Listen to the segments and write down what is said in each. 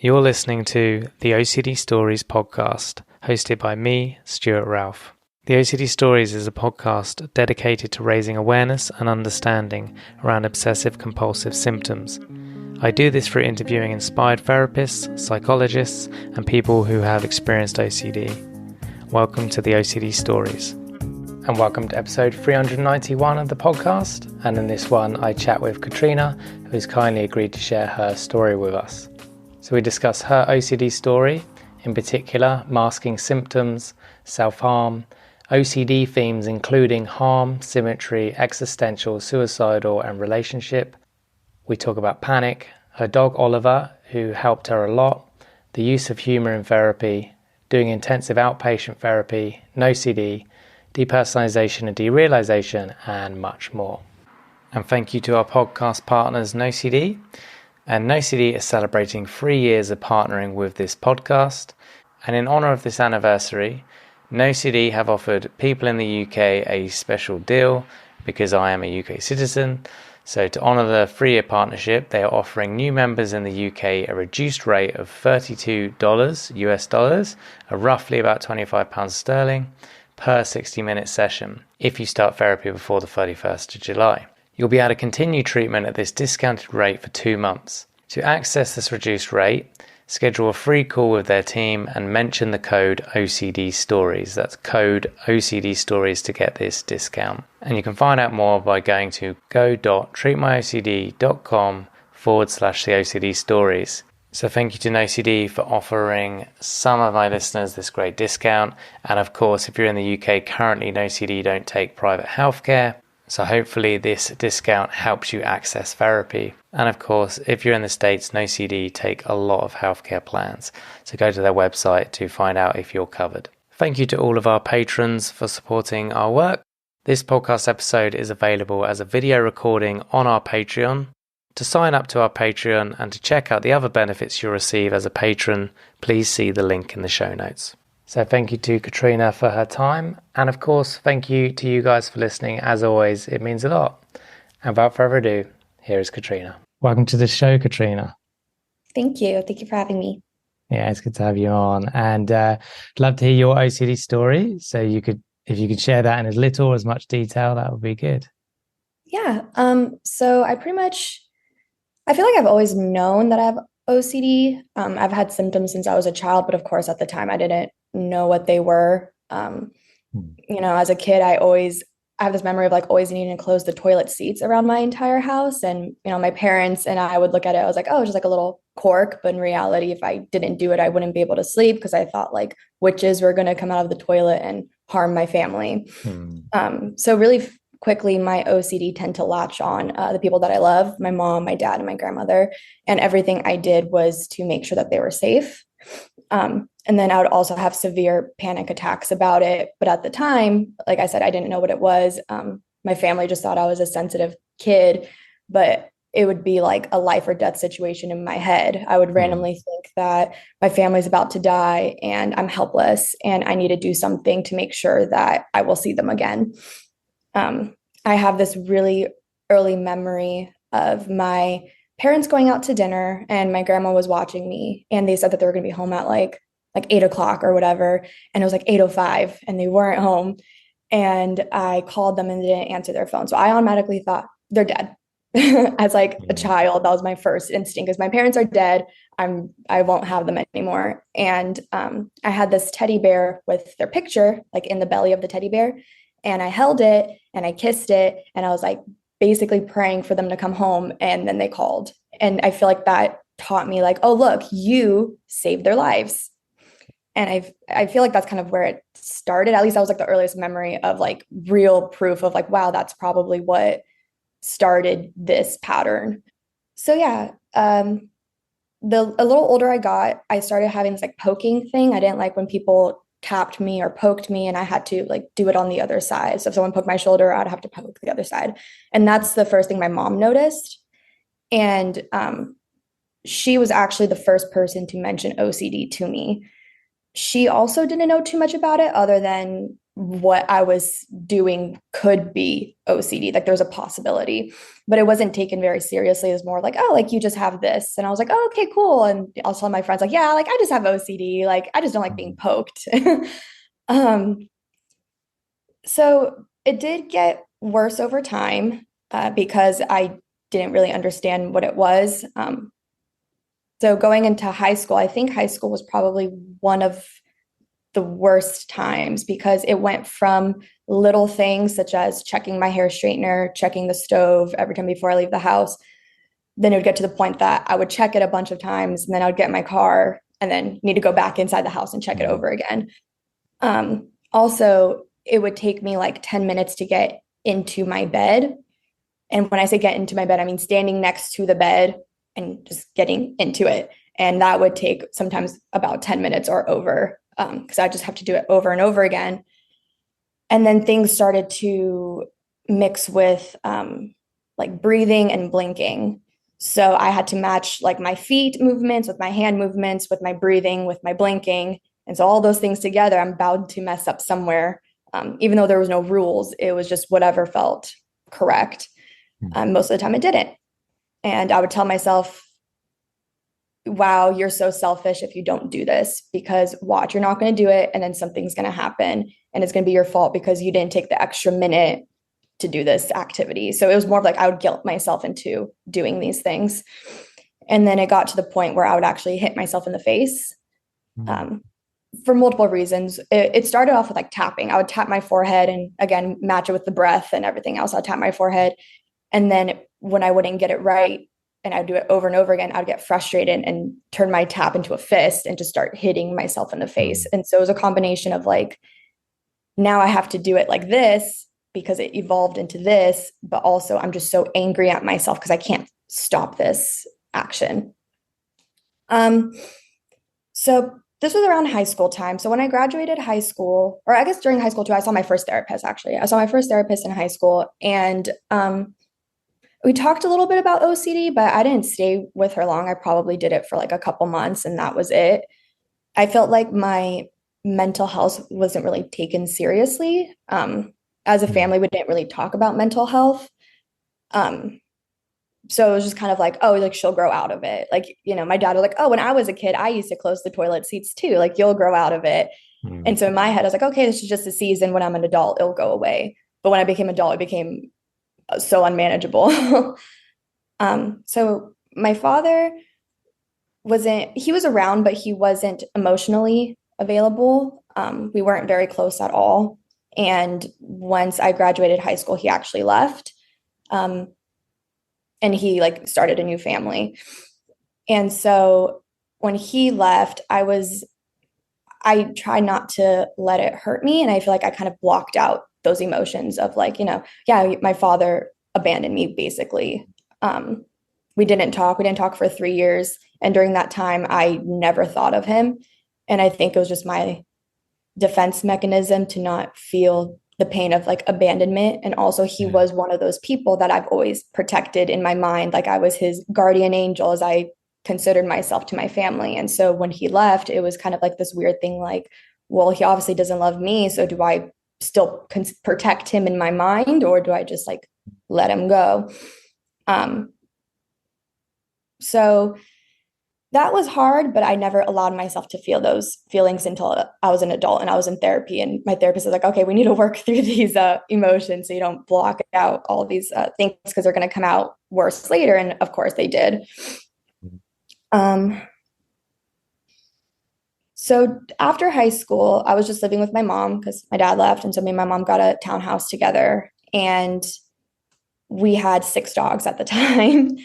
You're listening to the OCD Stories podcast, hosted by me, Stuart Ralph. The OCD Stories is a podcast dedicated to raising awareness and understanding around obsessive-compulsive symptoms. I do this through interviewing inspired therapists, psychologists, and people who have experienced OCD. Welcome to the OCD Stories. And welcome to episode 391 of the podcast. And in this one, I chat with Katryna, who has kindly agreed to share her story with us. So we discuss her OCD story, in particular, masking symptoms, self-harm, OCD themes including harm, symmetry, existential, suicidal, and relationship. We talk about panic, her dog Oliver, who helped her a lot, the use of humour in therapy, doing intensive outpatient therapy, NOCD, depersonalisation and derealisation, and much more. And thank you to our podcast partners NOCD. And NOCD is celebrating 3 years of partnering with this podcast. And in honour of this anniversary, NOCD have offered people in the UK a special deal because I am a UK citizen. So to honour the 3-year partnership, they are offering new members in the UK a reduced rate of $32 US dollars, or roughly about £25 sterling, per 60-minute session if you start therapy before the 31st of July. You'll be able to continue treatment at this discounted rate for 2 months. To access this reduced rate, schedule a free call with their team and mention the code OCD Stories. That's code OCD Stories to get this discount. And you can find out more by going to go.treatmyocd.com/the OCD Stories. So thank you to NOCD for offering some of my listeners this great discount. And of course, if you're in the UK currently, NOCD don't take private healthcare. So hopefully this discount helps you access therapy. And of course, if you're in the States, NOCD take a lot of healthcare plans. So go to their website to find out if you're covered. Thank you to all of our patrons for supporting our work. This podcast episode is available as a video recording on our Patreon. To sign up to our Patreon and to check out the other benefits you'll receive as a patron, please see the link in the show notes. So thank you to Katryna for her time. And of course, thank you to you guys for listening. As always, it means a lot. And without further ado, here is Katryna. Welcome to the show, Katryna. Thank you. Thank you for having me. Yeah, it's good to have you on. And I'd love to hear your OCD story. So if you could share that in as little or as much detail, that would be good. Yeah. So I feel like I've always known that I have OCD. I've had symptoms since I was a child, but of course at the time I didn't know what they were. As a kid, I have this memory of like always needing to close the toilet seats around my entire house. And, my parents and I would look at it, I was like, oh, just like a little cork. But in reality, if I didn't do it, I wouldn't be able to sleep because I thought like witches were going to come out of the toilet and harm my family. So really quickly, my OCD tend to latch on the people that I love, my mom, my dad, and my grandmother. And everything I did was to make sure that they were safe. And then I would also have severe panic attacks about it. But at the time, like I said, I didn't know what it was. My family just thought I was a sensitive kid, but it would be like a life or death situation in my head. I would randomly think that my family's about to die and I'm helpless and I need to do something to make sure that I will see them again. I have this really early memory of my parents going out to dinner and my grandma was watching me and they said that they were going to be home at like 8:00 or whatever. And it was like 8:05 and they weren't home. And I called them and they didn't answer their phone. So I automatically thought they're dead. As like a child, that was my first instinct because my parents are dead. I won't have them anymore. And I had this teddy bear with their picture like in the belly of the teddy bear. And I held it and I kissed it. And I was like basically praying for them to come home. And then they called. And I feel like that taught me like, oh, look, you saved their lives. And I feel like that's kind of where it started. At least that was like the earliest memory of like real proof of like, wow, that's probably what started this pattern. So yeah, a little older I got, I started having this like poking thing. I didn't like when people tapped me or poked me and I had to like do it on the other side. So if someone poked my shoulder, I'd have to poke the other side. And that's the first thing my mom noticed. And she was actually the first person to mention OCD to me. She also didn't know too much about it other than what I was doing could be OCD. Like there's a possibility, but it wasn't taken very seriously. It was more like, oh, like you just have this. And I was like, oh, okay, cool. And I was telling my friends like, yeah, like I just have OCD. Like I just don't like being poked. um, so it did get worse over time because I didn't really understand what it was. So going into high school, I think high school was probably one of the worst times because it went from little things such as checking my hair straightener, checking the stove every time before I leave the house. Then it would get to the point that I would check it a bunch of times and then I would get in my car and then need to go back inside the house and check it over again. Also, it would take me like 10 minutes to get into my bed. And when I say get into my bed, I mean standing next to the bed and just getting into it. And that would take sometimes about 10 minutes or over because I just have to do it over and over again. And then things started to mix with like breathing and blinking. So I had to match like my feet movements with my hand movements, with my breathing, with my blinking. And so all those things together, I'm bound to mess up somewhere. Even though there was no rules, it was just whatever felt correct. Most of the time it didn't. And I would tell myself, wow, you're so selfish if you don't do this because watch, you're not going to do it. And then something's going to happen and it's going to be your fault because you didn't take the extra minute to do this activity. So it was more of like I would guilt myself into doing these things. And then it got to the point where I would actually hit myself in the face for multiple reasons. It started off with like tapping. I would tap my forehead and again, match it with the breath and everything else. I'd tap my forehead. And then when I wouldn't get it right, and I'd do it over and over again, I'd get frustrated and turn my tap into a fist and just start hitting myself in the face. And so it was a combination of like, now I have to do it like this because it evolved into this, but also I'm just so angry at myself because I can't stop this action. So this was around high school time. So when I graduated high school, or I guess during high school too, I saw my first therapist actually. I saw my first therapist in high school and we talked a little bit about OCD, but I didn't stay with her long. I probably did it for like a couple months and that was it. I felt like my mental health wasn't really taken seriously. As a family, we didn't really talk about mental health. So it was just kind of like, oh, like she'll grow out of it. Like, you know, my dad was like, oh, when I was a kid, I used to close the toilet seats too. Like you'll grow out of it. And so in my head, I was like, okay, this is just a season. When I'm an adult, it'll go away. But when I became adult, it became so unmanageable. So my father he was around, but he wasn't emotionally available. We weren't very close at all. And once I graduated high school, he actually left. And he like started a new family. And so when he left, I tried not to let it hurt me. And I feel like I kind of blocked out those emotions of like, you know, yeah, my father abandoned me basically. We didn't talk for 3 years. And during that time, I never thought of him. And I think it was just my defense mechanism to not feel the pain of like abandonment. And also he was one of those people that I've always protected in my mind. Like I was his guardian angel as I considered myself to my family. And so when he left, it was kind of like this weird thing, like, well, he obviously doesn't love me. So do I still protect him in my mind or do I just like let him go? So that was hard, but I never allowed myself to feel those feelings until I was an adult and I was in therapy. And my therapist was like, okay, we need to work through these emotions so you don't block out all of these things because they're going to come out worse later. And of course they did. So after high school, I was just living with my mom because my dad left. And so me and my mom got a townhouse together and we had 6 dogs at the time.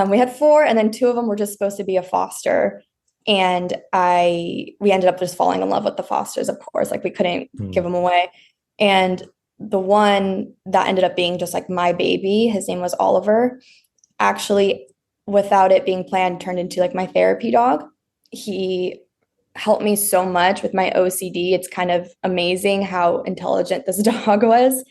We had 4 and then 2 of them were just supposed to be a foster. And we ended up just falling in love with the fosters, of course, like we couldn't give them away. And the one that ended up being just like my baby, his name was Oliver, actually, without it being planned, turned into like my therapy dog. He helped me so much with my OCD. It's kind of amazing how intelligent this dog was.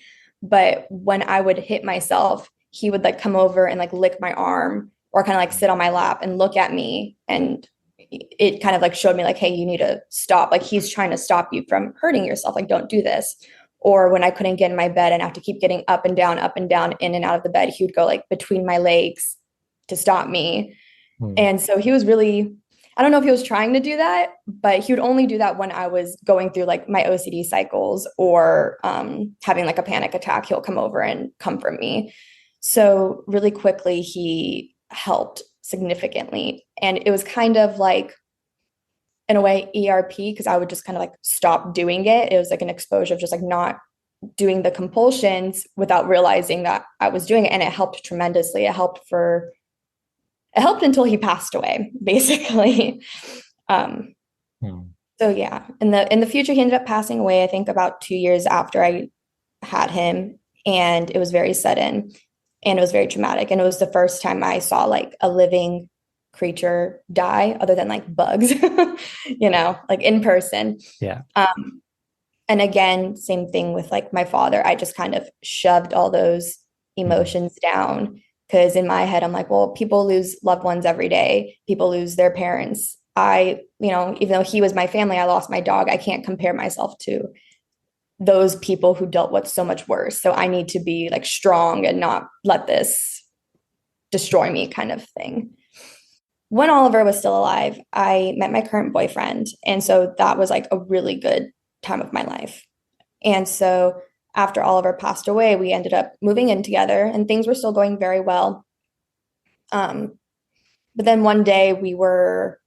But when I would hit myself, he would like come over and like lick my arm or kind of like sit on my lap and look at me. And it kind of like showed me like, hey, you need to stop. Like he's trying to stop you from hurting yourself. Like, don't do this. Or when I couldn't get in my bed and have to keep getting up and down, in and out of the bed, he would go like between my legs to stop me. And so he was really, I don't know if he was trying to do that, but he would only do that when I was going through like my OCD cycles or having like a panic attack. He'll come over and comfort me. So really quickly, he helped significantly. And it was kind of like, in a way, ERP, because I would just kind of like stop doing it. It was like an exposure of just like not doing the compulsions without realizing that I was doing it. And it helped tremendously. It helped until he passed away, basically. So yeah, in the future, he ended up passing away, I think about 2 years after I had him. And it was very sudden and it was very traumatic. And it was the first time I saw like a living creature die other than like bugs, like in person. Yeah. And again, same thing with like my father. I just kind of shoved all those emotions down because in my head, I'm like, well, people lose loved ones every day. People lose their parents. Even though he was my family, I lost my dog. I can't compare myself to those people who dealt with so much worse. So I need to be like strong and not let this destroy me kind of thing. When Oliver was still alive, I met my current boyfriend. And so that was like a really good time of my life. And so after Oliver passed away, we ended up moving in together and things were still going very well. But then one day we were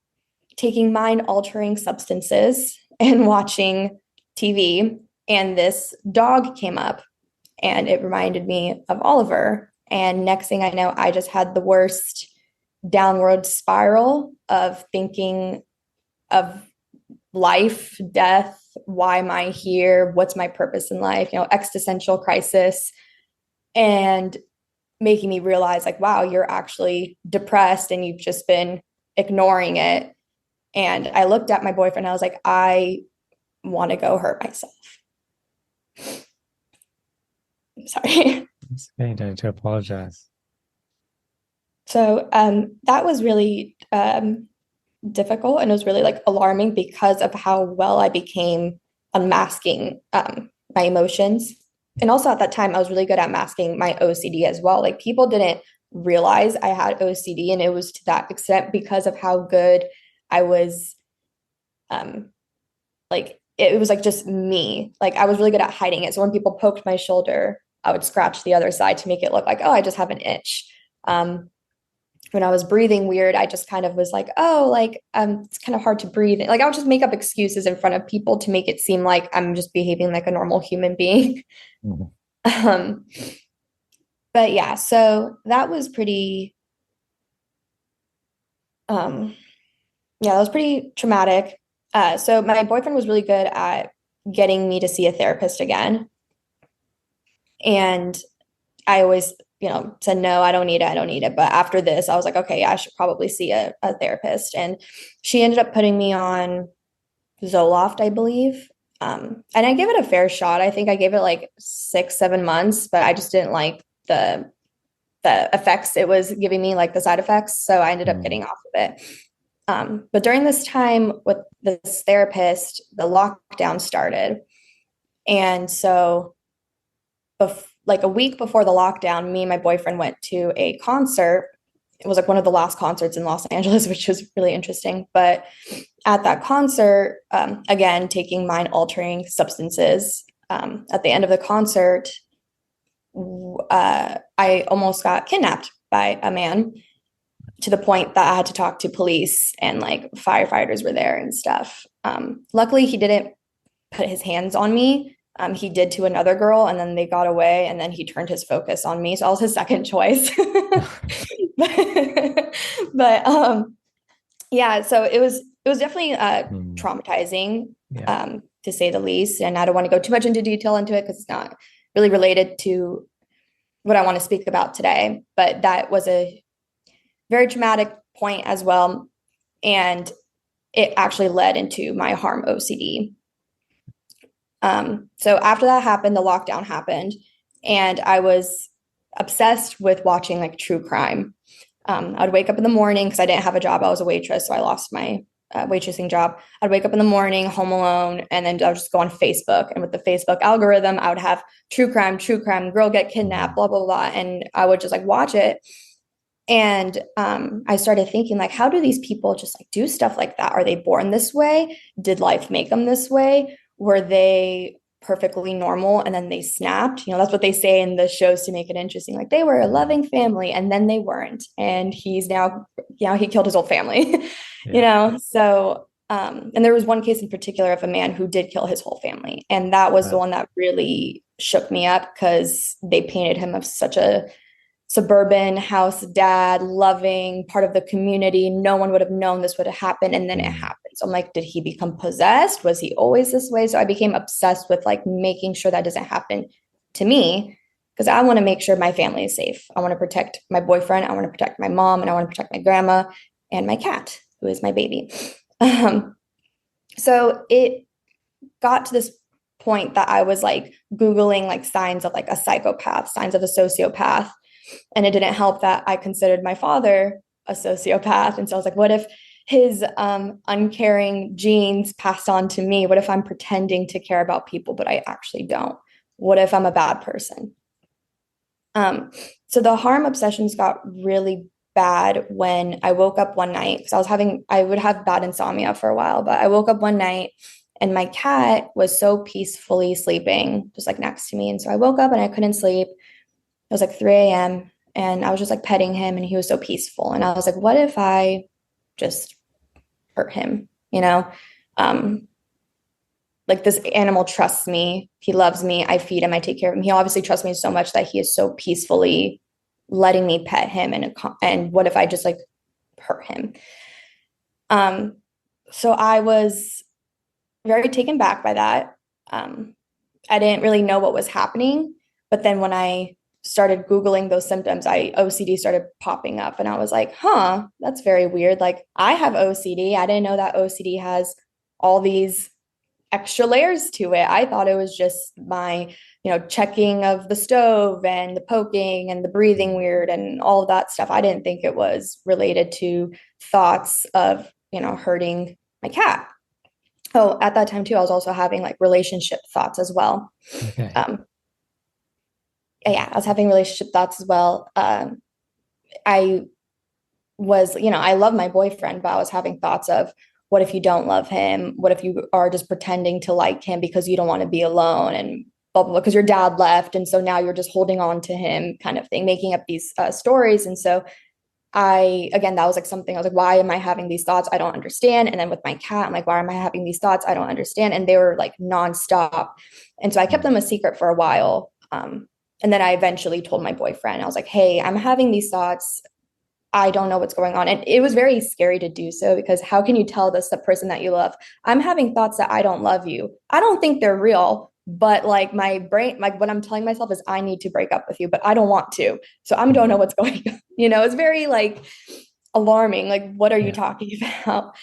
taking mind-altering substances and watching TV, and this dog came up and it reminded me of Oliver. And next thing I know, I just had the worst downward spiral of thinking of life, death, why am I here? What's my purpose in life? Existential crisis, and making me realize like, wow, you're actually depressed and you've just been ignoring it. And I looked at my boyfriend and I was like, I want to go hurt myself. Sorry. It's okay, don't need to apologize. So that was really difficult, and it was really like alarming because of how well I became unmasking my emotions. And also at that time, I was really good at masking my OCD as well. Like people didn't realize I had OCD, and it was to that extent because of how good I was. Like it was like just me. Like I was really good at hiding it. So when people poked my shoulder, I would scratch the other side to make it look like, oh, I just have an itch. When I was breathing weird, I just kind of was like, oh, like it's kind of hard to breathe. Like I would just make up excuses in front of people to make it seem like I'm just behaving like a normal human being. But yeah, so that was pretty, that was pretty traumatic. So my boyfriend was really good at getting me to see a therapist again. And I always, said, no, I don't need it. But after this, I was like, okay, yeah, I should probably see a therapist. And she ended up putting me on Zoloft, I believe. And I gave it a fair shot. I think I gave it like 6-7 months, but I just didn't like the effects it was giving me, like the side effects. So I ended up getting off of it. But during this time with this therapist, the lockdown started. And so like a week before the lockdown, me and my boyfriend went to a concert. It was like one of the last concerts in Los Angeles, which was really interesting. But at that concert, again, taking mind-altering substances, at the end of the concert, I almost got kidnapped by a man, to the point that I had to talk to police and like firefighters were there and stuff. Luckily, he didn't put his hands on me. He did to another girl, and then they got away, and then he turned his focus on me. So I was his second choice. but yeah, so it was definitely traumatizing, to say the least. And I don't want to go too much into detail into it because it's not really related to what I want to speak about today. But that was a very traumatic point as well. And it actually led into my harm OCD. So after that happened, the lockdown happened, and I was obsessed with watching like true crime. I would wake up in the morning because I didn't have a job. I was a waitress, so I lost my waitressing job. I'd wake up in the morning, home alone, and then I would just go on Facebook. And with the Facebook algorithm, I would have true crime, girl get kidnapped, blah, blah, blah. And I would just like watch it. And I started thinking, like, how do these people just like do stuff like that? Are they born this way? Did life make them this way? Were they perfectly normal and then they snapped? You know, that's what they say in the shows to make it interesting. Like they were a loving family and then they weren't. And he's now, he killed his whole family, you know? So, and there was one case in particular of a man who did kill his whole family. And that was the one that really shook me up because they painted him as such a suburban house dad, loving part of the community. No one would have known this would have happened. And then it happened. So I'm like, did he become possessed? Was he always this way? So I became obsessed with like making sure that doesn't happen to me because I want to make sure my family is safe. I want to protect my boyfriend. I want to protect my mom and I want to protect my grandma and my cat, who is my baby. So it got to this point that I was like Googling like signs of like a psychopath, signs of a sociopath. And it didn't help that I considered my father a sociopath. And so I was like, what if his uncaring genes passed on to me? What if I'm pretending to care about people, but I actually don't? What if I'm a bad person? So the harm obsessions got really bad when I woke up one night because I would have bad insomnia for a while, but I woke up one night and my cat was so peacefully sleeping just like next to me. And so I woke up and I couldn't sleep. It was like 3 a.m. and I was just like petting him and he was so peaceful. And I was like, what if I just hurt him? You know, like this animal trusts me. He loves me. I feed him. I take care of him. He obviously trusts me so much that he is so peacefully letting me pet him. And what if I just like hurt him? So I was very taken back by that. I didn't really know what was happening. But then when I started Googling those symptoms, OCD started popping up and I was like, huh, that's very weird. Like I have OCD. I didn't know that OCD has all these extra layers to it. I thought it was just my, checking of the stove and the poking and the breathing weird and all of that stuff. I didn't think it was related to thoughts of, hurting my cat. Oh, at that time too, I was also having like relationship thoughts as well. Okay. I was having relationship thoughts as well. I was, I love my boyfriend, but I was having thoughts of what if you don't love him? What if you are just pretending to like him because you don't want to be alone and blah, blah, blah, because your dad left. And so now you're just holding on to him kind of thing, making up these stories. And so that was like something I was like, why am I having these thoughts? I don't understand. And then with my cat, I'm like, why am I having these thoughts? I don't understand. And they were like nonstop. And so I kept them a secret for a while. And then I eventually told my boyfriend, I was like, hey, I'm having these thoughts. I don't know what's going on. And it was very scary to do so because how can you tell the person that you love, I'm having thoughts that I don't love you. I don't think they're real, but like my brain, like what I'm telling myself is I need to break up with you, but I don't want to. So I don't know what's going on. It's very like alarming. Like, what are you talking about?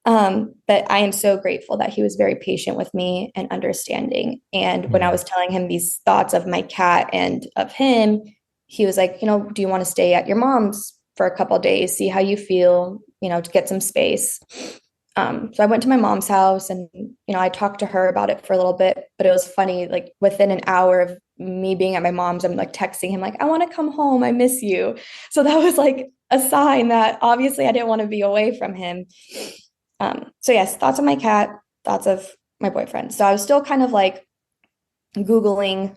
But I am so grateful that he was very patient with me and understanding. And when I was telling him these thoughts of my cat and of him, he was like, do you want to stay at your mom's for a couple of days, see how you feel, to get some space. So I went to my mom's house and, I talked to her about it for a little bit, but it was funny, like within an hour of me being at my mom's, I'm like texting him, like, I want to come home. I miss you. So that was like a sign that obviously I didn't want to be away from him. So yes, thoughts of my cat, thoughts of my boyfriend. So I was still kind of like Googling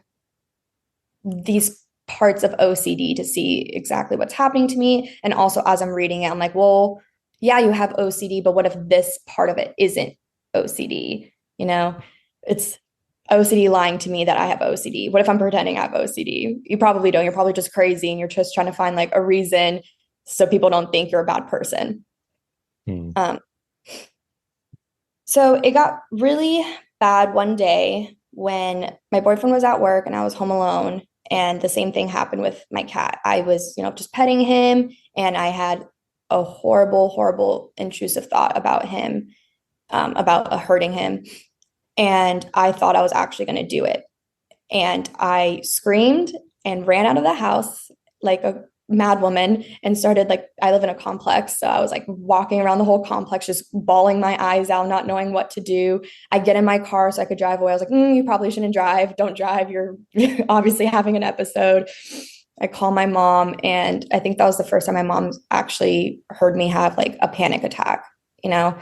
these parts of OCD to see exactly what's happening to me. And also as I'm reading it, I'm like, well, yeah, you have OCD, but what if this part of it isn't OCD? It's OCD lying to me that I have OCD. What if I'm pretending I have OCD? You probably don't. You're probably just crazy and you're just trying to find like a reason so people don't think you're a bad person. So it got really bad one day when my boyfriend was at work and I was home alone. And the same thing happened with my cat. I was, just petting him and I had a horrible, horrible intrusive thought about him, about hurting him. And I thought I was actually going to do it. And I screamed and ran out of the house like a mad woman and started like, I live in a complex. So I was like walking around the whole complex, just bawling my eyes out, not knowing what to do. I get in my car so I could drive away. I was like, you probably shouldn't drive. Don't drive. You're obviously having an episode. I call my mom, and I think that was the first time my mom actually heard me have like a panic attack, you know,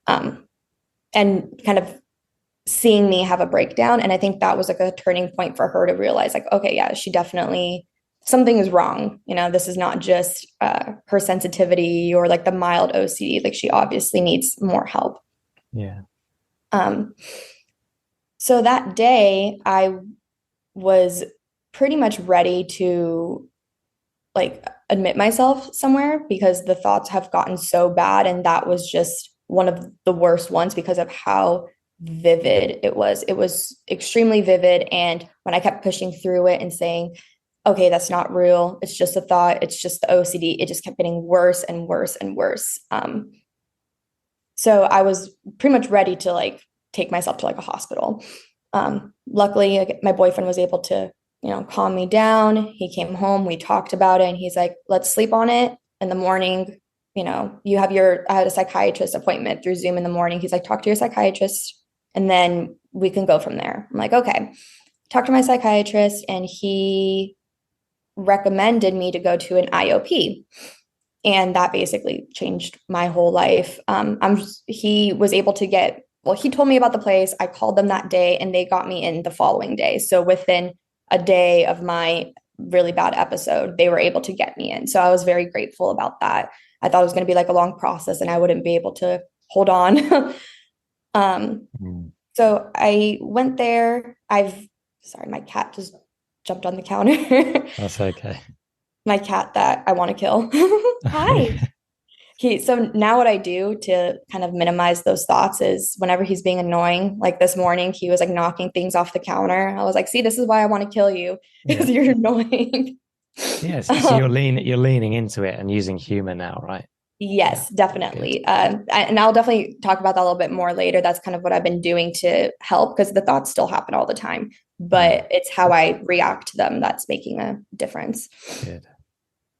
and kind of seeing me have a breakdown. And I think that was like a turning point for her to realize like, okay, yeah, she definitely, something is wrong. You know, this is not just her sensitivity or like the mild OCD. Like she obviously needs more help. Yeah. So that day I was pretty much ready to like admit myself somewhere because the thoughts have gotten so bad. And that was just one of the worst ones because of how vivid it was. It was extremely vivid. And when I kept pushing through it and saying, okay, that's not real, it's just a thought, it's just the OCD, it just kept getting worse and worse and worse. So I was pretty much ready to like take myself to like a hospital. Luckily, my boyfriend was able to, calm me down. He came home, we talked about it, and he's like, let's sleep on it in the morning. I had a psychiatrist appointment through Zoom in the morning. He's like, talk to your psychiatrist and then we can go from there. I'm like, okay. Talked to my psychiatrist and he recommended me to go to an IOP. And that basically changed my whole life. He was able to he told me about the place. I called them that day and they got me in the following day. So within a day of my really bad episode, they were able to get me in. So I was very grateful about that. I thought it was going to be like a long process and I wouldn't be able to hold on. So I went there. Sorry, my cat just jumped on the counter. That's okay. My cat that I want to kill. Hi. So now what I do to kind of minimize those thoughts is whenever he's being annoying, like this morning, he was like knocking things off the counter. I was like, see, this is why I want to kill you because you're annoying. Yes. So you're leaning into it and using humor now, right? Yes, definitely. And I'll definitely talk about that a little bit more later. That's kind of what I've been doing to help because the thoughts still happen all the time, but it's how I react to them that's making a difference. Good.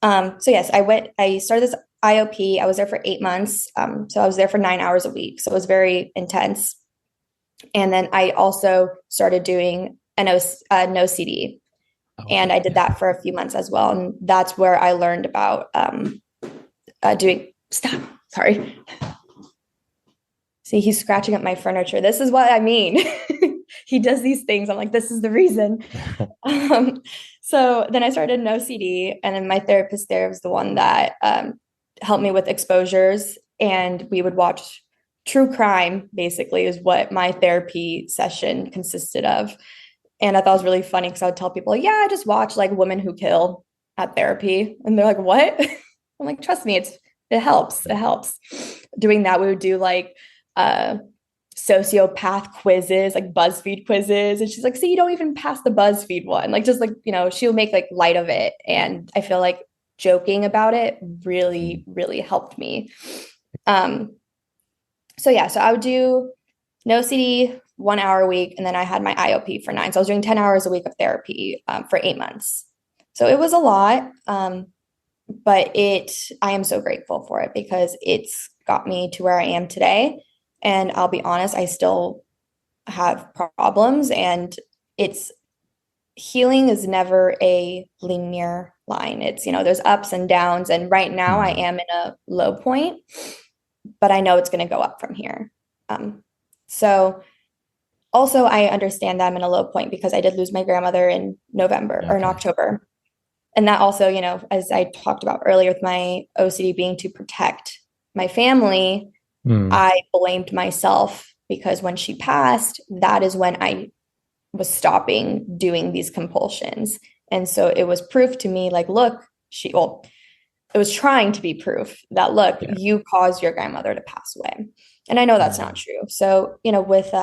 So yes, I started this IOP. I was there for 8 months. So I was there for 9 hours a week. So it was very intense. And then I also started doing NOCD. And I did that for a few months as well. And that's where I learned about sorry. See, he's scratching up my furniture. This is what I mean. He does these things. I'm like, this is the reason. So then I started an OCD, and then my therapist there was the one that helped me with exposures, and we would watch true crime, basically, is what my therapy session consisted of. And I thought it was really funny because I would tell people, yeah, I just watch like women who kill at therapy. And they're like, what? I'm like, trust me, it helps. It helps. Doing that, we would do like sociopath quizzes, like BuzzFeed quizzes. And she's like, see, you don't even pass the BuzzFeed one. Like, just like, she'll make like light of it. And I feel like joking about it really, really helped me. So I would do no CD 1 hour a week. And then I had my IOP for 9. So I was doing 10 hours a week of therapy for 8 months. So it was a lot. But I am so grateful for it because it's got me to where I am today. And I'll be honest, I still have problems, and healing is never a linear line. It's, there's ups and downs. And right now I am in a low point, but I know it's going to go up from here. So also I understand that I'm in a low point because I did lose my grandmother in November or in October. And that also, as I talked about earlier with my OCD being to protect my family, I blamed myself because when she passed, that is when I was stopping doing these compulsions. And so it was proof to me, like, look, it was trying to be proof that, look, you caused your grandmother to pass away. And I know that's not true. So, with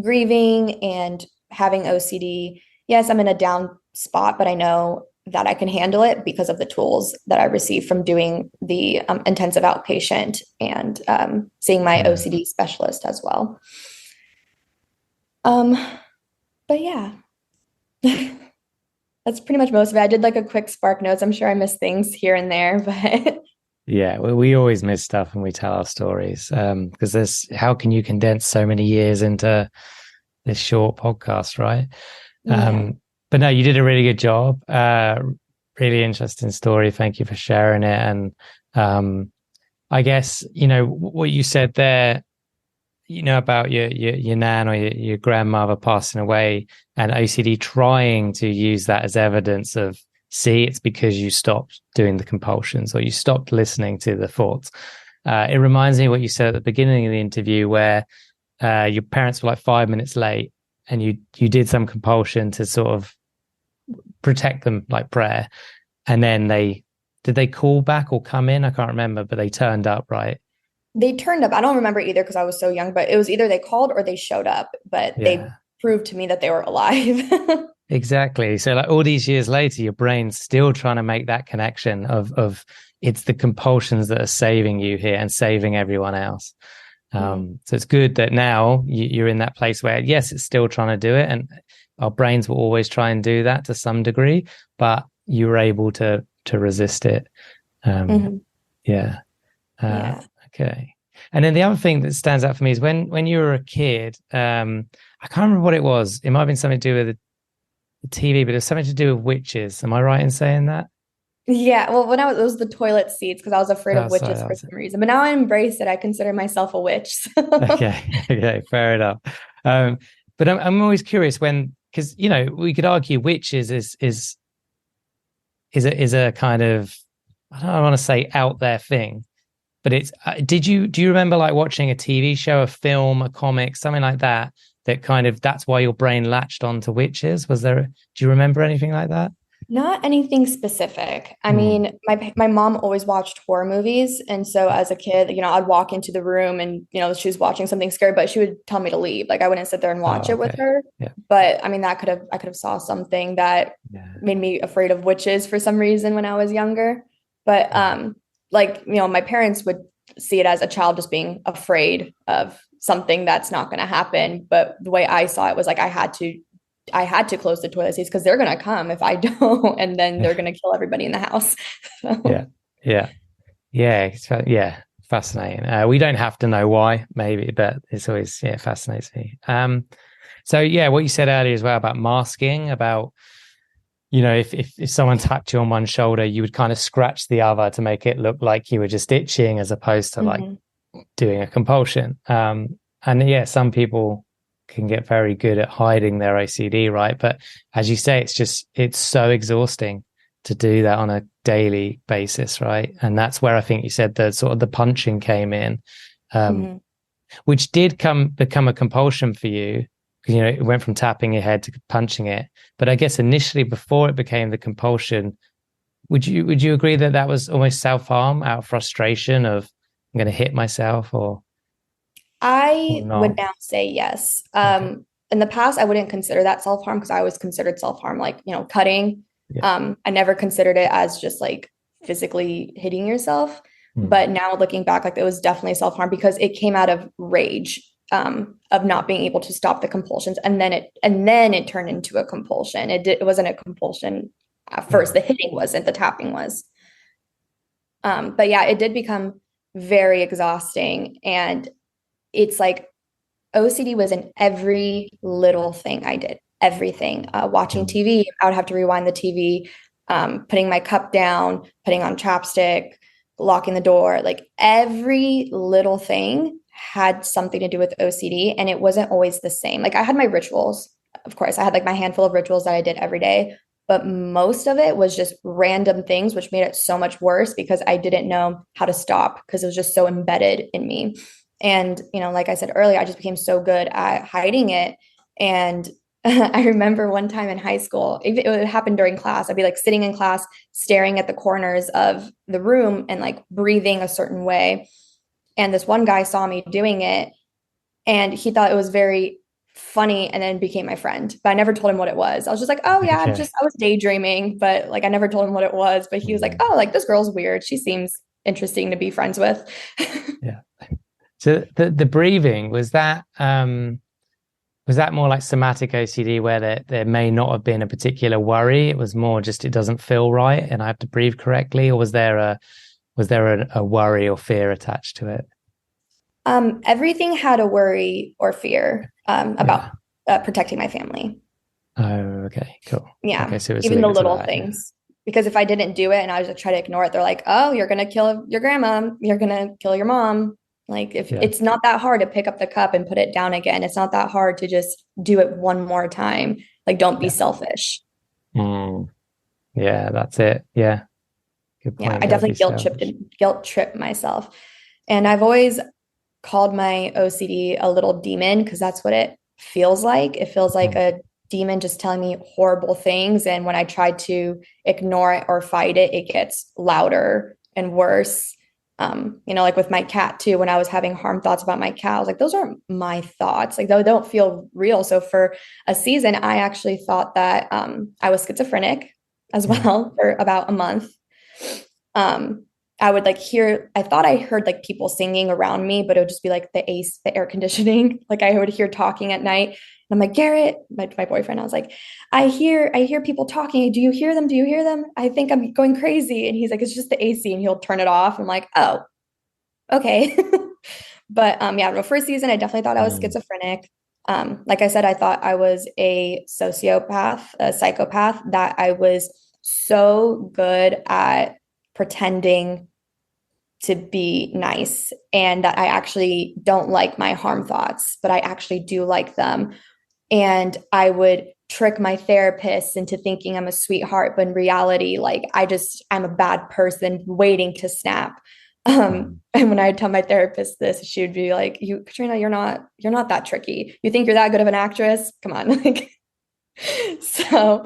grieving and having OCD, yes, I'm in a down spot, but I know that I can handle it because of the tools that I received from doing the intensive outpatient and seeing my OCD specialist as well. But yeah. That's pretty much most of it. I did like a quick Spark Notes. I'm sure I missed things here and there, but Yeah, we always miss stuff when we tell our stories. Because there's how can you condense so many years into this short podcast, right? yeah. But no, you did a really good job. Really interesting story. Thank you for sharing it. And I guess, what you said there, about your nan or your grandmother passing away and OCD trying to use that as evidence of, see, it's because you stopped doing the compulsions or you stopped listening to the thoughts. It reminds me of what you said at the beginning of the interview where your parents were like 5 minutes late and you did some compulsion to sort of protect them, like prayer, and then did they call back or come in? I can't remember, but they turned up, right? They turned up. I don't remember either because I was so young, but it was either they called or they showed up, but they Yeah, proved to me that they were alive. exactly. So like all these years later, your brain's still trying to make that connection of it's the compulsions that are saving you here and saving everyone else. So it's good that now you're in that place where, yes, it's still trying to do it. And our brains will always try and do that to some degree, but you were able to resist it. Mhm. Yeah. Yeah. Okay. And then the other thing that stands out for me is when you were a kid, I can't remember what it was. It might have been something to do with the TV, but it was something to do with witches. Am I right in saying that? Yeah. Well, when it was the toilet seats because I was afraid of Oh, sorry, witches that for was it. some reason. But now I embrace it. I consider myself a witch. So. Okay. Okay. Fair enough. But I'm always curious because we could argue witches is a kind of, I don't want to say out there thing, but it's do you remember like watching a TV show, a film, a comic, something like that, that kind of that's why your brain latched onto witches? Do you remember anything like that? Not anything specific. I Hmm. mean, my mom always watched horror movies, and so as a kid, I'd walk into the room and she was watching something scary, but she would tell me to leave. Like I wouldn't sit there and watch Oh, it with okay. her. Yeah. But I mean, I could have saw something that Yeah. made me afraid of witches for some reason when I was younger. But Yeah. like, my parents would see it as a child just being afraid of something that's not going to happen. But the way I saw it was like I had to close the toilet seats because they're gonna come if I don't, and then they're gonna kill everybody in the house. Yeah. So, Yeah. Yeah. Yeah. Fascinating. We don't have to know why, maybe, but it's always, yeah, fascinates me. So yeah, what you said earlier as well about masking, about if someone tapped you on one shoulder, you would kind of scratch the other to make it look like you were just itching as opposed to like mhm, doing a compulsion. And yeah, some people can get very good at hiding their OCD, right? But as you say, it's so exhausting to do that on a daily basis, right? And that's where I think you said the sort of the punching came in, um, mhm. which did become a compulsion for you. It went from tapping your head to punching it. But I guess initially, before it became the compulsion, would you agree that that was almost self-harm out of frustration of I'm going to hit myself or I would not? now say yes. Okay. In the past, I wouldn't consider that self-harm because I always considered self-harm like, cutting. Yeah. I never considered it as just like physically hitting yourself. Hmm. But now looking back, like it was definitely self-harm because it came out of rage, of not being able to stop the compulsions, and then it turned into a compulsion. It wasn't a compulsion at Yeah. first. The hitting wasn't, the tapping was. But yeah, it did become very exhausting, and it's like OCD was in every little thing I did, everything. Watching Hmm. TV, I would have to rewind the TV, putting my cup down, putting on chapstick, locking the door. Like every little thing had something to do with OCD, and it wasn't always the same. Like I had my rituals, of course, I had like my handful of rituals that I did every day, but most of it was just random things, which made it so much worse because I didn't know how to stop because it was just so embedded in me. And, like I said earlier, I just became so good at hiding it. And I remember one time in high school, it would happen during class. I'd be like sitting in class, staring at the corners of the room and like breathing a certain way. And this one guy saw me doing it and he thought it was very funny and then became my friend. But I never told him what it was. I was just like, oh, yeah, Okay. I was daydreaming. But like, I never told him what it was. But he was like, Hmm. oh, like this girl's weird. She seems interesting to be friends with. Yeah. So the breathing was that. Was that more like somatic OCD where there may not have been a particular worry? It was more just it doesn't feel right and I have to breathe correctly, or was there a worry or fear attached to it? Everything had a worry or fear Yeah. about protecting my family. Oh, okay, cool. Yeah, Okay, so it's even the linked to little that. Yeah. things. Because if I didn't do it and I was just try to ignore it, they're like, "Oh, you're gonna kill your grandma. You're gonna kill your mom." Like if Yeah. it's not that hard to pick up the cup and put it down again, it's not that hard to just do it one more time. Like, don't be Yeah. selfish. Mm, yeah, that's it. Yeah. Good Yeah, point. I Don't be definitely selfish. guilt tripped myself. And I've always called my OCD a little demon because that's what it feels like. It feels like Mm, a demon just telling me horrible things. And when I try to ignore it or fight it, it gets louder and worse. Like with my cat too, when I was having harm thoughts about my cat, I was like, those aren't my thoughts. Like, they don't feel real. So for a season, I actually thought that I was schizophrenic as mm, well for about a month. Um, I would like I thought I heard like people singing around me, but it would just be like the air conditioning. Like I would hear talking at night. And I'm like, Garrett, my boyfriend, I was like, I hear people talking. Do you hear them? Do you hear them? I think I'm going crazy. And he's like, it's just the AC, and he'll turn it off. I'm like, oh, okay. But yeah, no, first season, I definitely thought I was mm, schizophrenic. Like I said, I thought I was a sociopath, a psychopath, that I was so good at pretending to be nice and that I actually don't like my harm thoughts, but I actually do like them. And I would trick my therapist into thinking I'm a sweetheart, but in reality, like I'm a bad person waiting to snap. mm. And when I tell my therapist this, she would be like, "You, Katryna, you're not that tricky. You think you're that good of an actress? Come on." Like, so,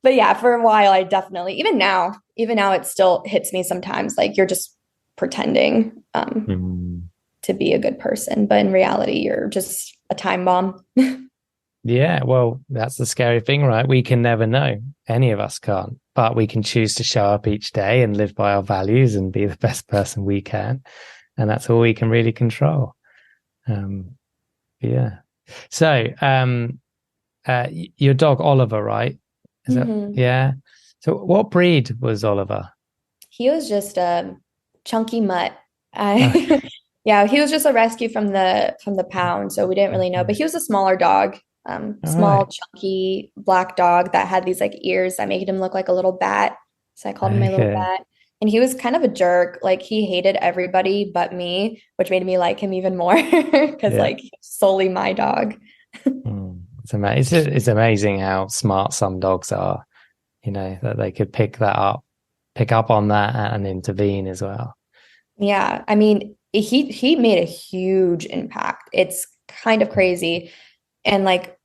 but yeah, for a while, I definitely, even now, it still hits me sometimes. Like you're just pretending Mm. to be a good person, but in reality, you're just a time bomb. Yeah, well, that's the scary thing, right? We can never know. Any of us can't, but we can choose to show up each day and live by our values and be the best person we can. And that's all we can really control. Um, yeah. So, your dog Oliver, right? Is that, Mhm. yeah. So what breed was Oliver? He was just a chunky mutt. I, Okay. yeah, he was just a rescue from the pound, so we didn't really know. But Okay. he was a smaller dog, All small, right. chunky black dog that had these like ears that made him look like a little bat. So I called him my little Okay. bat. And he was kind of a jerk. Like he hated everybody but me, which made me like him even more because Yeah. like he was solely my dog. It's amazing. It's amazing how smart some dogs are, that they could pick up on that and intervene as well. Yeah, I mean, he made a huge impact. It's kind of crazy. And like,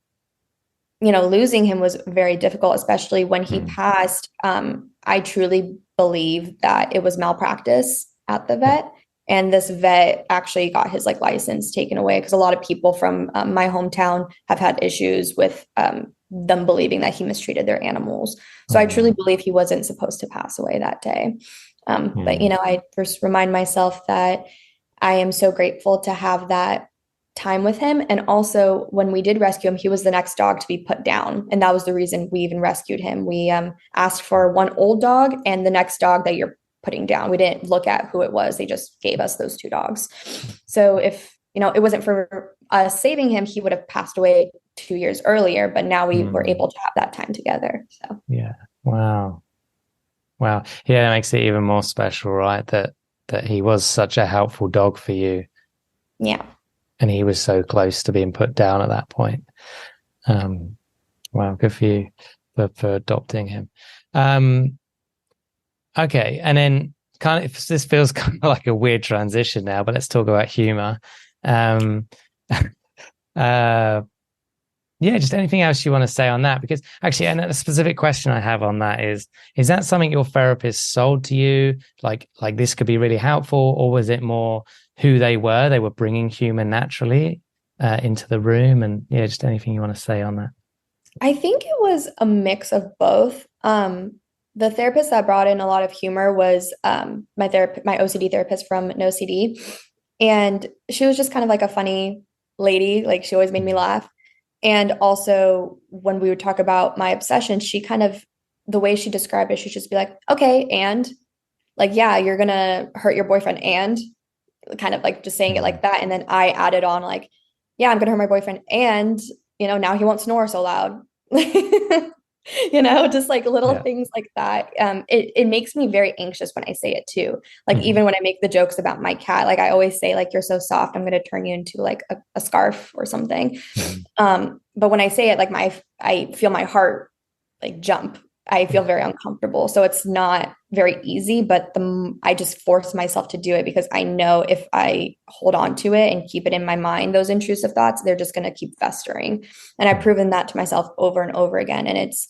losing him was very difficult, especially when he Mm. passed. I truly believe that it was malpractice at the Yeah. vet. And this vet actually got his like license taken away because a lot of people from my hometown have had issues with them believing that he mistreated their animals. So I truly Oh. believe he wasn't supposed to pass away that day. But Mm. I first remind myself that I am so grateful to have that time with him. And also, when we did rescue him, he was the next dog to be put down. And that was the reason we even rescued him. We asked for one old dog and the next dog that you're putting down. We didn't look at who it was, they just gave us those two dogs. So if it wasn't for us saving him, he would have passed away 2 years earlier. But now we were Mm. able to have that time together. So, Yeah. Wow. Wow. Yeah, it makes it even more special, right? That he was such a helpful dog for you, yeah. and he was so close to being put down at that point. Um, wow, good for you for adopting him. Um, okay, and then kind of this feels kind of like a weird transition now, but let's talk about humor. Um, uh, Yeah, just anything else you want to say on that? Because actually, and a specific question I have on that is that something your therapist sold to you? Like this could be really helpful, or was it more who they were? They were bringing humor naturally into the room, and yeah, just anything you want to say on that? I think it was a mix of both. The therapist that brought in a lot of humor was my OCD therapist from NOCD, and she was just kind of like a funny lady. Like she always made me laugh. And also when we would talk about my obsession, she kind of, the way she described it, she'd just be like, okay, and like, yeah, you're gonna hurt your boyfriend, and kind of like just saying it like that. And then I added on like, yeah, I'm gonna hurt my boyfriend, and now he won't snore so loud. Just like little Yeah. things like that. It makes me very anxious when I say it too. Like Mhm. even when I make the jokes about my cat, like I always say like, you're so soft, I'm gonna turn you into like a scarf or something. Mhm. But when I say it, like I feel my heart like jump. I feel Yeah. very uncomfortable. So it's not very easy, but I just force myself to do it because I know if I hold on to it and keep it in my mind, those intrusive thoughts, they're just going to keep festering. And I've Mhm. proven that to myself over and over again. And it's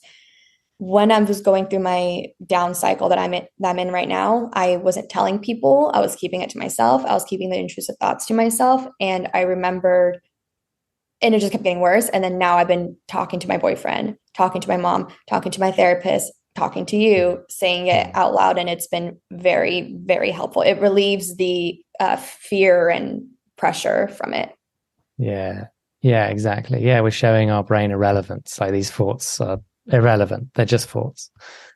when I'm just going through my down cycle that I'm in right now, I wasn't telling people. I was keeping it to myself. I was keeping the intrusive thoughts to myself. And I remembered, and it just kept getting worse. And then now I've been talking to my boyfriend, talking to my mom, talking to my therapist, talking to you, saying it Mhm. out loud. And it's been very, very helpful. It relieves the fear and pressure from it. Yeah. Yeah, exactly. Yeah, we're showing our brain irrelevance. Like these thoughts are irrelevant. They're just thoughts.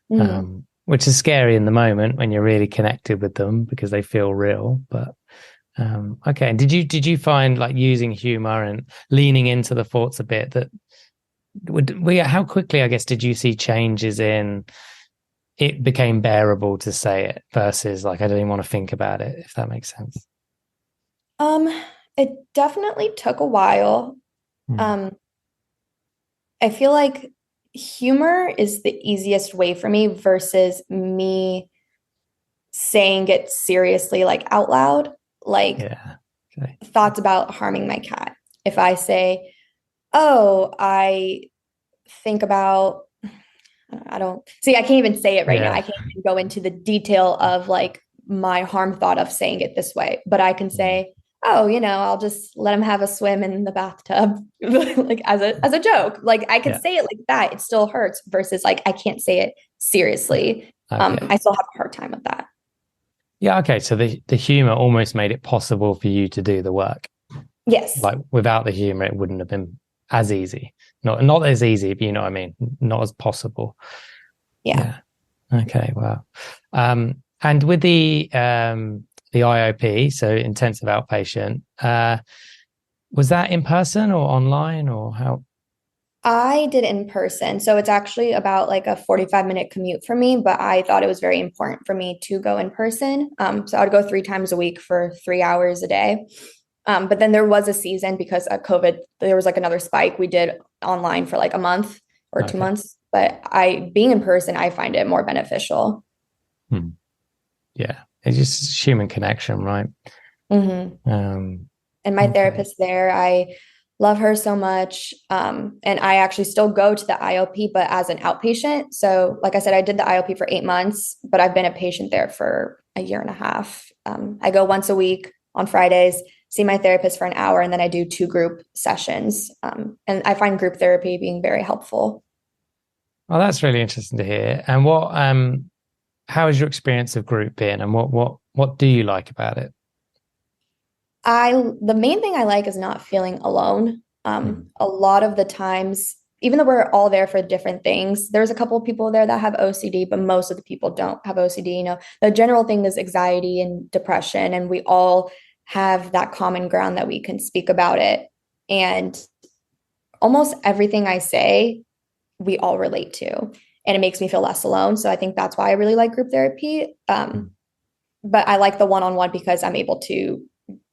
Mm-hmm. Which is scary in the moment when you're really connected with them because they feel real. But okay. And did you find like using humor and leaning into the thoughts a bit that how quickly, I guess, did you see changes in it became bearable to say it versus like I don't even want to think about it, if that makes sense? Um, it definitely took a while. Mm. Um, I feel like humor is the easiest way for me versus me saying it seriously, like out loud, like Yeah. Okay. thoughts about harming my cat. If I say, oh, I think about, I don't see, I can't even say it right now. I Yeah. can't even go into the detail of like my harm thought of saying it this way, but I can Mm. say, oh, I'll just let him have a swim in the bathtub, like as a joke. Like I could Yeah. say it like that. It still hurts versus like I can't say it Yeah. seriously. Okay. I still have a hard time with that. Yeah. Okay. So the humor almost made it possible for you to do the work. Yes. Like without the humor, it wouldn't have been as easy. Not as easy, but you know what I mean. Not as possible. Yeah. Yeah. Okay. Wow. And with the IOP, so intensive outpatient, was that in person or online or how? I did in person. So it's actually about like a 45-minute commute for me, but I thought it was very important for me to go in person. So I would go 3 times a week for 3 hours a day. But then there was a season because of COVID, there was like another spike. We did online for like a month or two Okay. months. But being in person, I find it more beneficial. Hmm. Yeah. It's just human connection, right? Mhm. Um, And my okay. therapist there, I love her so much. And I actually still go to the IOP, but as an outpatient. So, like I said, I did the IOP for 8 months, but I've been a patient there for a year and a half. I go once a week on Fridays, see my therapist for an hour, and then I do 2 group sessions. And I find group therapy being very helpful. Well, that's really interesting to hear. And how has your experience of group been and what do you like about it? The main thing I like is not feeling alone. Hmm. A lot of the times, even though we're all there for different things, there's a couple of people there that have OCD, but most of the people don't have OCD. The general thing is anxiety and depression, and we all have that common ground that we can speak about it. And almost everything I say, we all relate to, and it makes me feel less alone. So I think that's why I really like group therapy. Hmm. But I like the one-on-one because I'm able to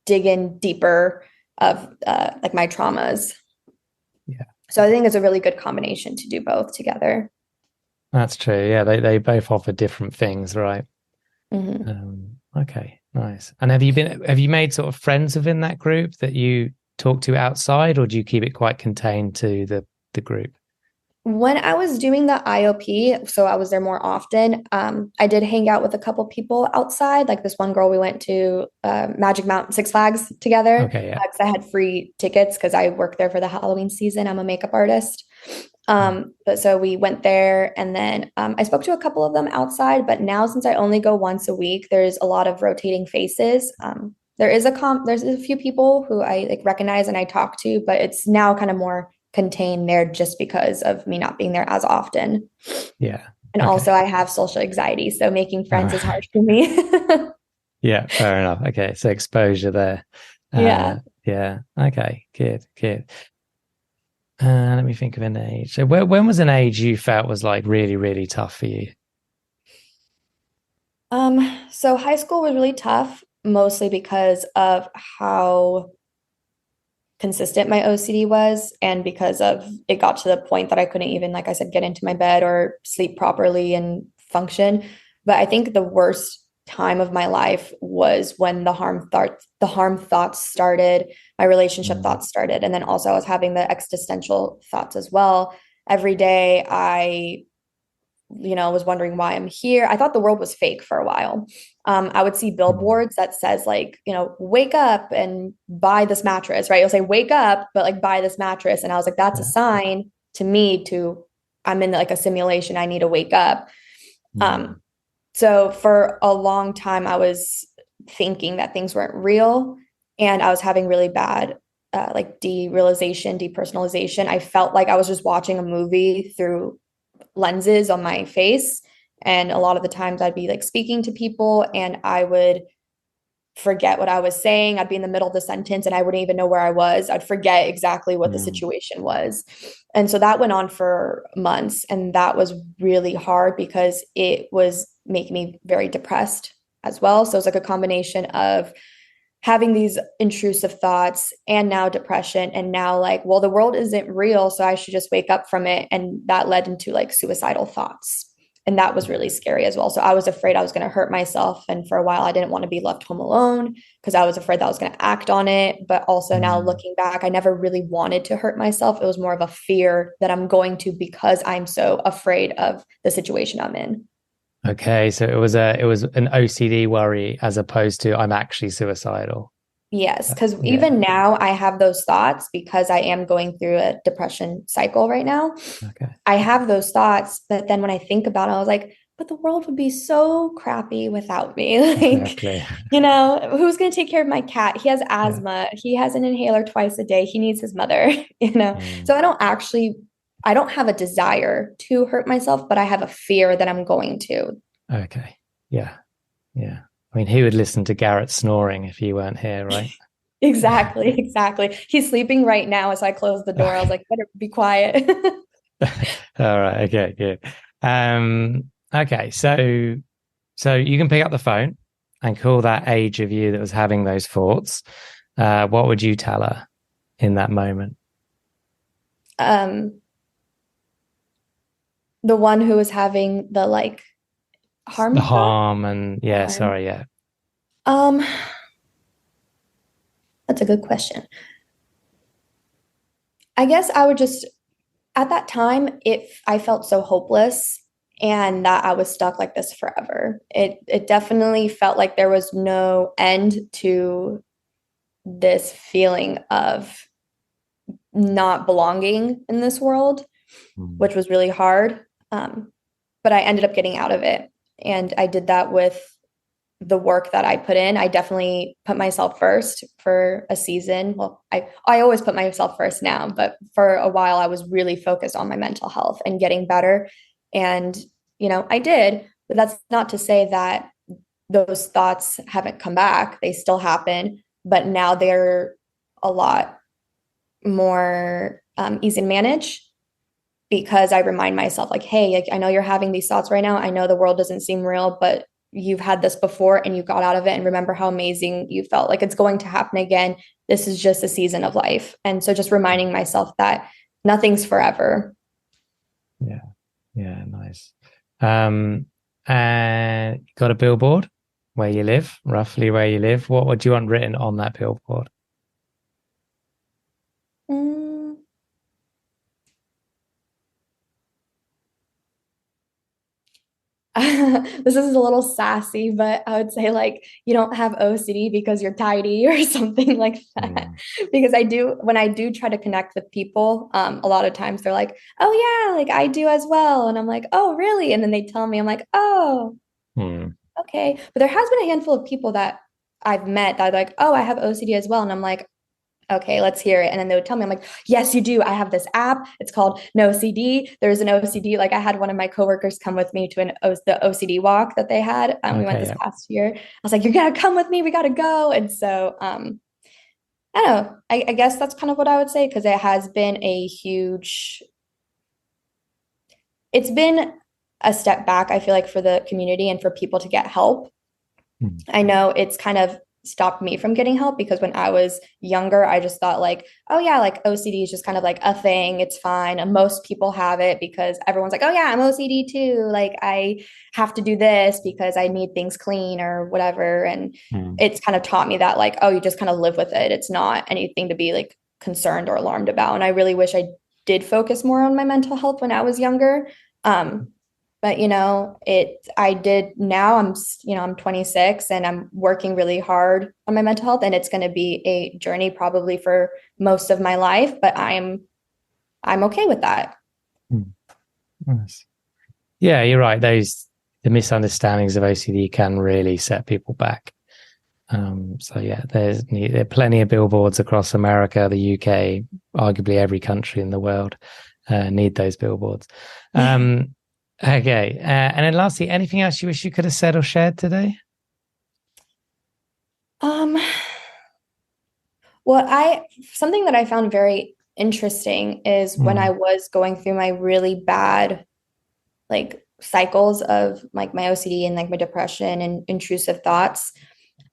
dig in deeper of like my traumas. Yeah, So I think it's a really good combination to do both together. that's true. Yeah, they both offer different things, right? Mm-hmm. Okay, nice. And have you made sort of friends within that group that you talk to outside, or do you keep it quite contained to the group? When I was doing the IOP, so I was there more often, I did hang out with a couple people outside. Like this one girl, we went to Magic Mountain Six Flags together Okay, yeah. because I had free tickets because I work there for the Halloween season. I'm a makeup artist. Mm. But so we went there and then I spoke to a couple of them outside. But now, since I only go once a week, there's a lot of rotating faces. There's a few people who I like recognize and I talk to, but it's now kind of more contained there just because of me not being there as often. Yeah. And also, Okay. I have social anxiety, so making All friends is hard right. for me. Yeah, fair enough. Okay, so exposure there. Yeah. Yeah. Okay, good, good. Let me think of an age. So when was an age you felt was like really, really tough for you? So high school was really tough, mostly because of how consistent my OCD was, and because of it got to the point that I couldn't even, like I said, get into my bed or sleep properly and function. But I think the worst time of my life was when the harm thoughts started, my relationship Mm, thoughts started, and then also I was having the existential thoughts as well. Every day I was wondering why I'm here. I thought the world was fake for a while. I would see mm, billboards that says like, wake up and buy this mattress, right? It'll say wake up, but like buy this mattress. And I was like, that's a yeah. sign to me to I'm in like a simulation. I need to wake up. Mm, Um, so for a long time, I was thinking that things weren't real, and I was having really bad like derealization, depersonalization. I felt like I was just watching a movie through lenses on my face. And a lot of the times I'd be like speaking to people and I would forget what I was saying. I'd be in the middle of the sentence and I wouldn't even know where I was. I'd forget exactly what the mm, situation was. And so that went on for months. And that was really hard because it was making me very depressed as well. So it was like a combination of having these intrusive thoughts and now depression and now like, well, the world isn't real, so I should just wake up from it. And that led into like suicidal thoughts, and that was really scary as well. So I was afraid I was going to hurt myself, and for a while I didn't want to be left home alone because I was afraid that I was going to act on it. But also now mm. looking back, I never really wanted to hurt myself. It was more of a fear that I'm going to, because I'm so afraid of the situation I'm in. Okay, so it was an OCD worry as opposed to I'm actually suicidal. Yes, because Yeah. even now I have those thoughts because I am going through a depression cycle right now. Okay. I have those thoughts, but then when I think about it, I was like, but the world would be so crappy without me. Like, Exactly. who's going to take care of my cat? He has Yeah. asthma. He has an inhaler twice a day. He needs his mother, you know? Mm. So I don't have a desire to hurt myself, but I have a fear that I'm going to. Okay. Yeah. Yeah. I mean, who would listen to Garrett snoring if you weren't here, right? Exactly, exactly. He's sleeping right now as I close the door. I was Okay. like, better be quiet. All right. Okay. Good. Okay. So you can pick up the phone and call that age of you that was having those thoughts. What would you tell her in that moment? um, the one who was having the like The harm thought, harm and the yeah. harm. Sorry. Yeah. Um, that's a good question. I guess I would just at that time, if I felt so hopeless and that I was stuck like this forever. It definitely felt like there was no end to this feeling of not belonging in this world, Mm. which was really hard. But I ended up getting out of it. And I did that with the work that I put in. I definitely put myself first for a season. Well, I always put myself first now, but for a while I was really focused on my mental health and getting better. And, I did, but that's not to say that those thoughts haven't come back. They still happen, but now they're a lot more easy to manage because I remind myself, like, hey, like, I know you're having these thoughts right now. I know the world doesn't seem real, but you've had this before and you got out of it. And remember how amazing you felt. Like it's going to happen again. This is just a season of life. And so just reminding myself that nothing's forever. Yeah. Yeah. Nice. And you got a billboard where you live, roughly where you live. What would you want written on that billboard? Mm. This is a little sassy, but I would say like you don't have OCD because you're tidy or something like that. Mm. Because when I do try to connect with people, a lot of times they're like, "Oh yeah, like I do as well," and I'm like, "Oh really?" And then they tell me, I'm like, "Oh Mm. okay." But there has been a handful of people that I've met that are like, "Oh, I have OCD as well," and I'm like, okay, let's hear it. And then they would tell me, I'm like, yes, you do. I have this app. It's called NOCD. There's an OCD. Like I had one of my coworkers come with me to the OCD walk that they had. We went this past year. I was like, you gotta come with me. We gotta go. And so, I don't know. I guess that's kind of what I would say, because it has been it's been a step back, I feel like, for the community and for people to get help. I know it's kind of stopped me from getting help, because when I was younger, I just thought like, oh yeah, like OCD is just kind of like a thing. It's fine. And most people have it because everyone's like, oh yeah, I'm OCD too. Like I have to do this because I need things clean or whatever. And it's kind of taught me that like, oh, you just kind of live with it. It's not anything to be like concerned or alarmed about. And I really wish I did focus more on my mental health when I was younger. But I did. Now I'm 26 and I'm working really hard on my mental health, and it's going to be a journey probably for most of my life, but I'm okay with that. Nice. Yeah, you're right. The misunderstandings of OCD can really set people back. So yeah, there are plenty of billboards across America, the UK, arguably every country in the world need those billboards. Okay. And then lastly, anything else you wish you could have said or shared today? Well, something that I found very interesting is when I was going through my really bad like cycles of like my OCD and like my depression and intrusive thoughts,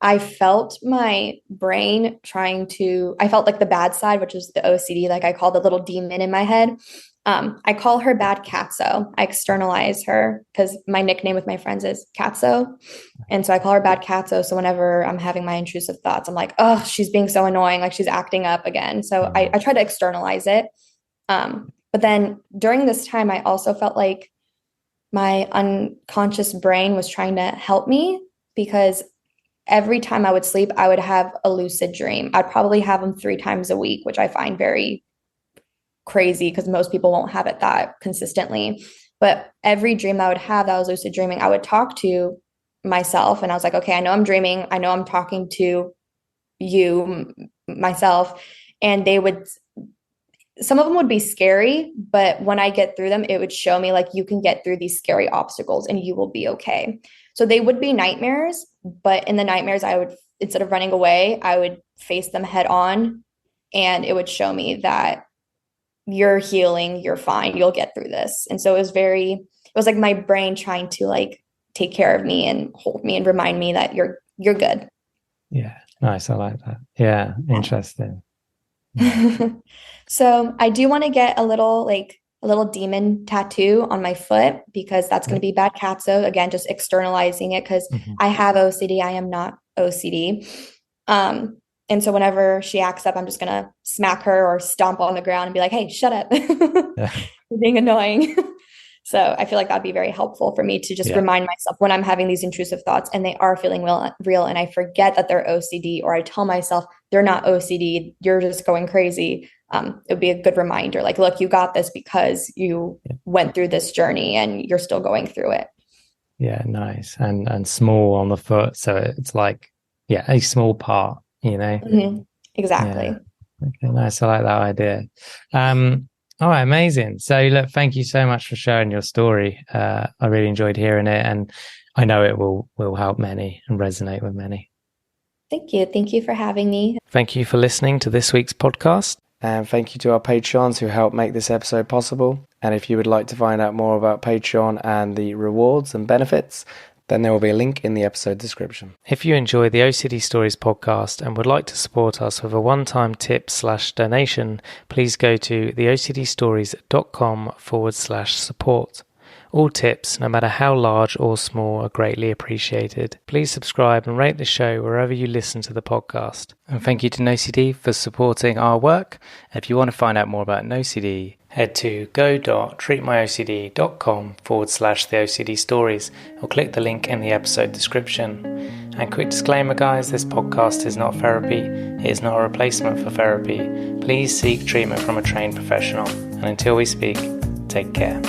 I felt my brain I felt like the bad side, which is the OCD, like I call the little demon in my head. I call her Bad Catso. I externalize her because my nickname with my friends is Catso. And so I call her Bad Catso. So whenever I'm having my intrusive thoughts, I'm like, oh, she's being so annoying. Like she's acting up again. So I try to externalize it. But then during this time, I also felt like my unconscious brain was trying to help me, because every time I would sleep, I would have a lucid dream. I'd probably have them 3 times a week, which I find very crazy because most people won't have it that consistently. But every dream I would have that was lucid dreaming, I would talk to myself and I was like, okay, I know I'm dreaming. I know I'm talking to you, myself. And some of them would be scary, but when I get through them, it would show me like, you can get through these scary obstacles and you will be okay. So they would be nightmares, but in the nightmares, instead of running away, I would face them head on, and it would show me that you're healing, you're fine, you'll get through this. And so it was like my brain trying to like take care of me and hold me and remind me that you're good. Yeah. Nice. I like that. Yeah. Interesting. So I do want to get a little demon tattoo on my foot, because that's going to be Bad Catso. Again, just externalizing it, because I have OCD. I am not OCD. And so whenever she acts up, I'm just going to smack her or stomp on the ground and be like, hey, shut up. You're being annoying. So I feel like that'd be very helpful for me to just remind myself when I'm having these intrusive thoughts and they are feeling real, and I forget that they're OCD, or I tell myself they're not OCD, you're just going crazy. It would be a good reminder. Like, look, you got this because you went through this journey and you're still going through it. Yeah. Nice. And small on the foot. So it's like, a small part, Exactly. Yeah. Okay. Nice. I like that idea. All right, amazing. So look, thank you so much for sharing your story. I really enjoyed hearing it, and I know it will help many and resonate with many. Thank you. Thank you for having me. Thank you for listening to this week's podcast. And thank you to our Patreons who helped make this episode possible. And if you would like to find out more about Patreon and the rewards and benefits, then there will be a link in the episode description. If you enjoy the OCD Stories podcast and would like to support us with a one-time tip/donation, please go to theocdstories.com/support. All tips, no matter how large or small, are greatly appreciated. Please subscribe and rate the show wherever you listen to the podcast. And thank you to NOCD for supporting our work. If you want to find out more about NOCD, head to go.treatmyocd.com/theocdstories or click the link in the episode description. And quick disclaimer, guys, this podcast is not therapy. It is not a replacement for therapy. Please seek treatment from a trained professional. And until we speak, take care.